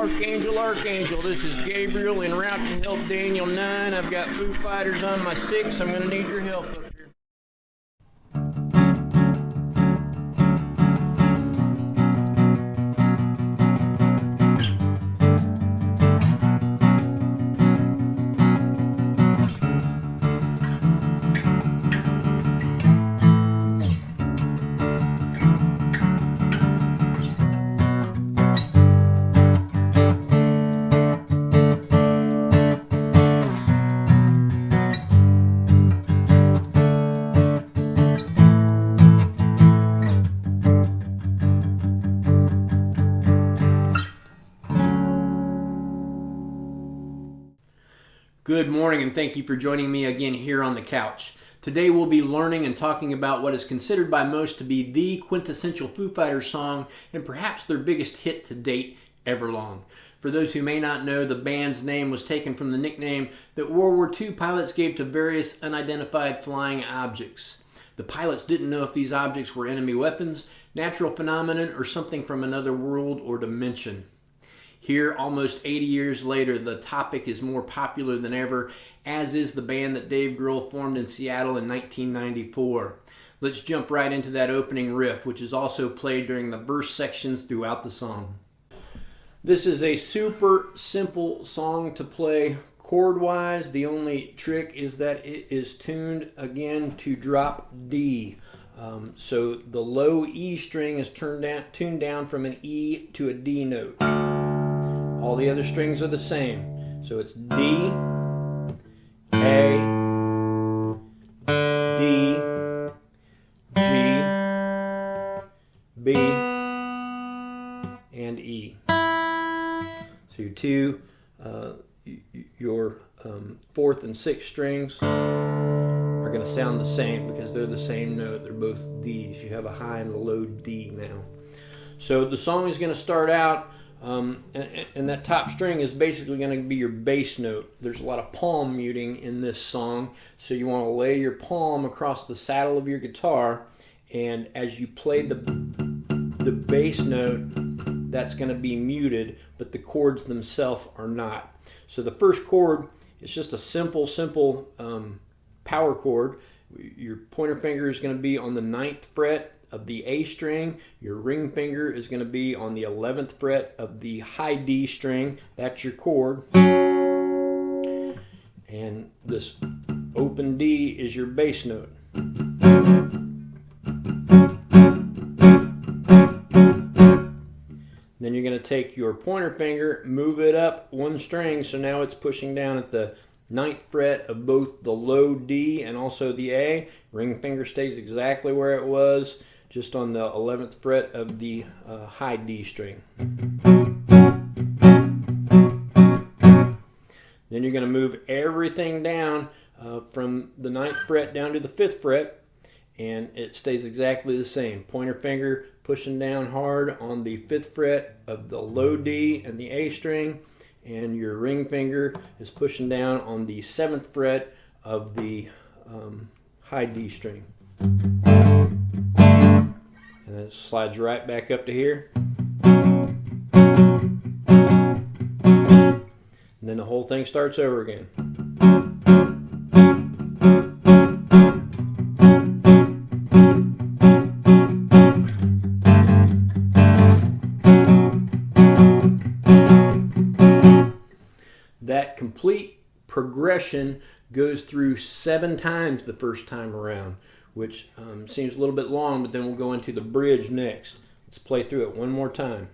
Archangel, Archangel. This is Gabriel en route to help Daniel 9. I've got Foo Fighters on my 6. I'm going to need your help up here. Good morning, and thank you for joining me again here on the couch. Today we'll be learning and talking about what is considered by most to be the quintessential Foo Fighters song and perhaps their biggest hit to date, Everlong. For those who may not know, the band's name was taken from the nickname that World War II pilots gave to various unidentified flying objects. The pilots didn't know if these objects were enemy weapons, natural phenomenon, or something from another world or dimension. Here, almost 80 years later, the topic is more popular than ever, as is the band that Dave Grohl formed in Seattle in 1994. Let's jump right into that opening riff, which is also played during the verse sections throughout the song. This is a super simple song to play chord-wise. The only trick is that it is tuned again to drop D. So the low E string is tuned down from an E to a D note. All the other strings are the same. So it's D, A, D, G, B, and E. So your fourth and sixth strings are going to sound the same because they're the same note. They're both Ds. You have a high and a low D now. So the song is going to start out and that top string is basically going to be your bass note. There's a lot of palm muting in this song, so you want to lay your palm across the saddle of your guitar, and as you play the bass note, that's going to be muted, but the chords themselves are not. So the first chord is just a simple power chord. Your pointer finger is going to be on the 9th fret of the A string. Your ring finger is going to be on the 11th fret of the high D string. That's your chord. And this open D is your bass note. Then you're going to take your pointer finger, move it up one string, so now it's pushing down at the 9th fret of both the low D and also the A. Ring finger stays exactly where it was, just on the 11th fret of the high D string. Then you're going to move everything down from the 9th fret down to the 5th fret, and it stays exactly the same. Pointer finger pushing down hard on the 5th fret of the low D and the A string, and your ring finger is pushing down on the 7th fret of the high D string. And then it slides right back up to here. And then the whole thing starts over again. That complete progression goes through 7 times the first time around, which seems a little bit long, but then we'll go into the bridge next. Let's play through it one more time.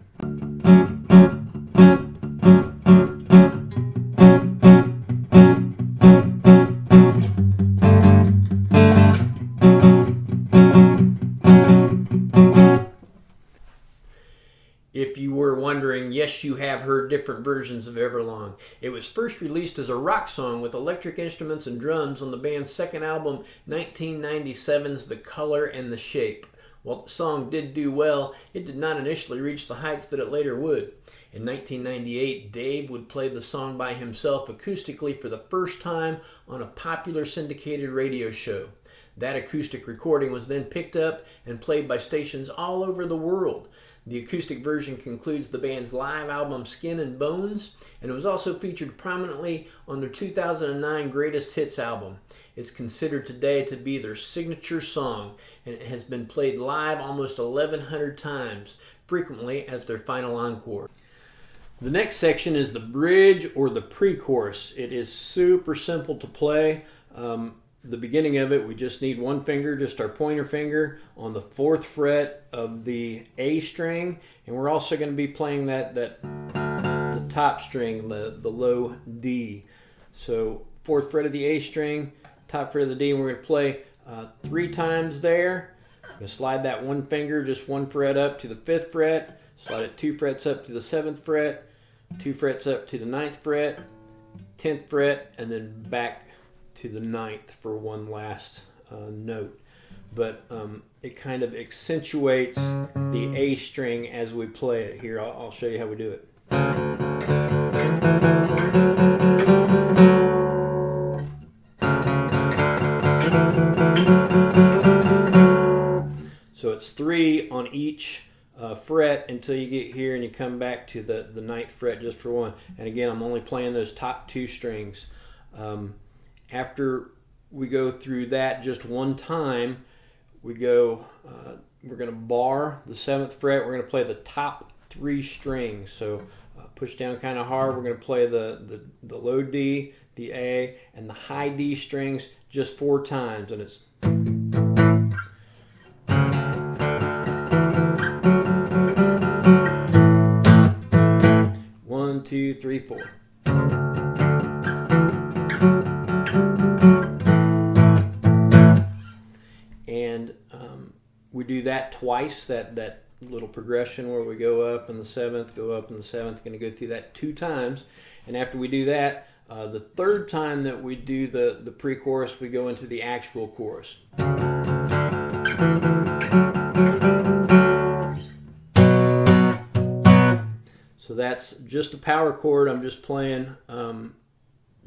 If you were wondering, yes, you have heard different versions of Everlong. It was first released as a rock song with electric instruments and drums on the band's second album, 1997's The Color and the Shape. While the song did do well, it did not initially reach the heights that it later would. In 1998, Dave would play the song by himself acoustically for the first time on a popular syndicated radio show. That acoustic recording was then picked up and played by stations all over the world. The acoustic version concludes the band's live album Skin and Bones, and it was also featured prominently on their 2009 Greatest Hits album. It's considered today to be their signature song, and it has been played live almost 1,100 times, frequently as their final encore. The next section is the bridge or the pre-chorus. It is super simple to play. The beginning of it, we just need one finger, just our pointer finger, on the 4th fret of the A string, and we're also going to be playing the top string, the low D. So 4th fret of the A string, top fret of the D, and we're going to play 3 times there. I'm going to slide that one finger, just 1 fret up to the 5th fret, slide it 2 frets up to the 7th fret, 2 frets up to the 9th fret, 10th fret, and then back to the 9th for one last note. But it kind of accentuates the A string as we play it. Here, I'll show you how we do it. So it's 3 on each fret until you get here and you come back to the 9th fret just for one. And again, I'm only playing those top 2 strings. After we go through that just one time, we're going to bar the 7th fret. We're going to play the top 3 strings. So push down kind of hard. We're going to play the low D, the A, and the high D strings just 4 times. And it's 1, 2, 3, 4. And we do that twice, that little progression where we go up in the 7th, go up in the 7th, going to go through that 2 times. And after we do that, the 3rd time that we do the pre-chorus, we go into the actual chorus. So that's just a power chord. I'm just playing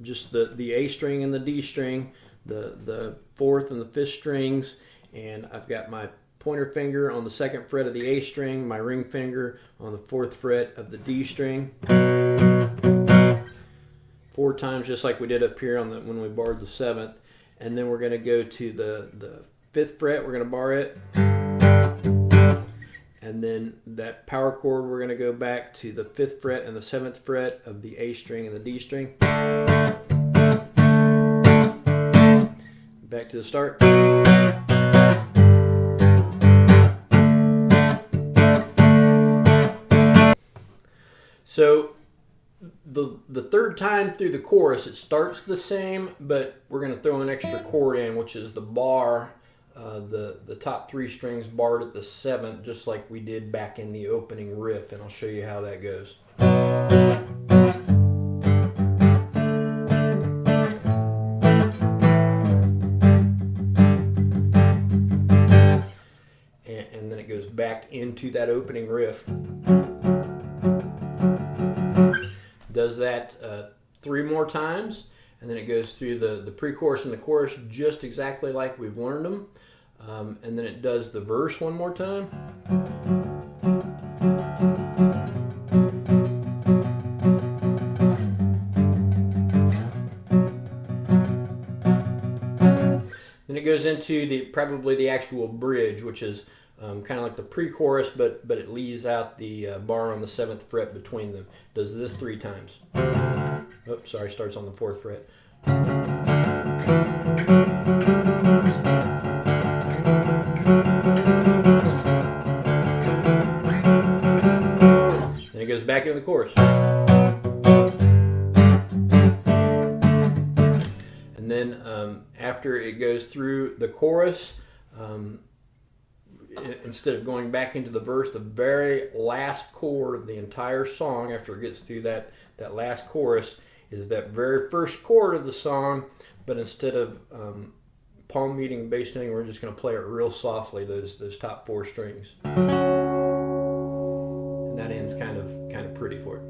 just the A string and the D string, the 4th and the 5th strings, and I've got my pointer finger on the 2nd fret of the A string, my ring finger on the 4th fret of the D string. 4 times, just like we did up here when we barred the 7th. And then we're going to go to the 5th fret, we're going to bar it. And then that power chord, we're going to go back to the 5th fret and the 7th fret of the A string and the D string. Back to the start. So the 3rd time through the chorus, it starts the same, but we're going to throw an extra chord in, which is the bar. The top 3 strings barred at the 7th, just like we did back in the opening riff, and I'll show you how that goes. And then it goes back into that opening riff. Does that 3 more times, and then it goes through the pre-chorus and the chorus just exactly like we've learned them. And then it does the verse one more time. Then it goes into probably the actual bridge, which is kind of like the pre-chorus, but it leaves out the bar on the 7th fret between them. Does this 3 times. Oops, sorry, starts on the 4th fret. Then it goes back into the chorus. And then after it goes through the chorus, instead of going back into the verse, the very last chord of the entire song, after it gets through that last chorus, is that very first chord of the song, but instead of palm muting, bass noting, we're just going to play it real softly, those top 4 strings. And that ends kind of pretty for it.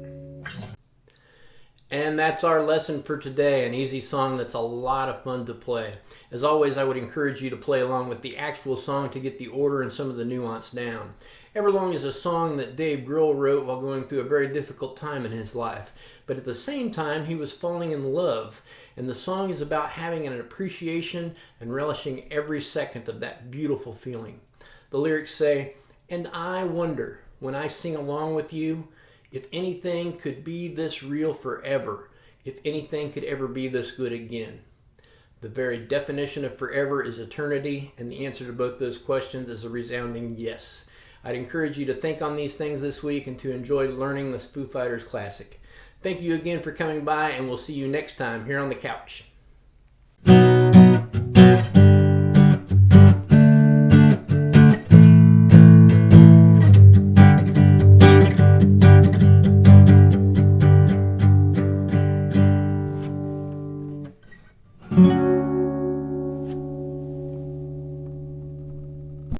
And that's our lesson for today, an easy song that's a lot of fun to play. As always, I would encourage you to play along with the actual song to get the order and some of the nuance down. Everlong is a song that Dave Grohl wrote while going through a very difficult time in his life. But at the same time, he was falling in love. And the song is about having an appreciation and relishing every second of that beautiful feeling. The lyrics say, "And I wonder, when I sing along with you, if anything could be this real forever, if anything could ever be this good again." The very definition of forever is eternity, and the answer to both those questions is a resounding yes. I'd encourage you to think on these things this week and to enjoy learning this Foo Fighters classic. Thank you again for coming by, and we'll see you next time here on the couch.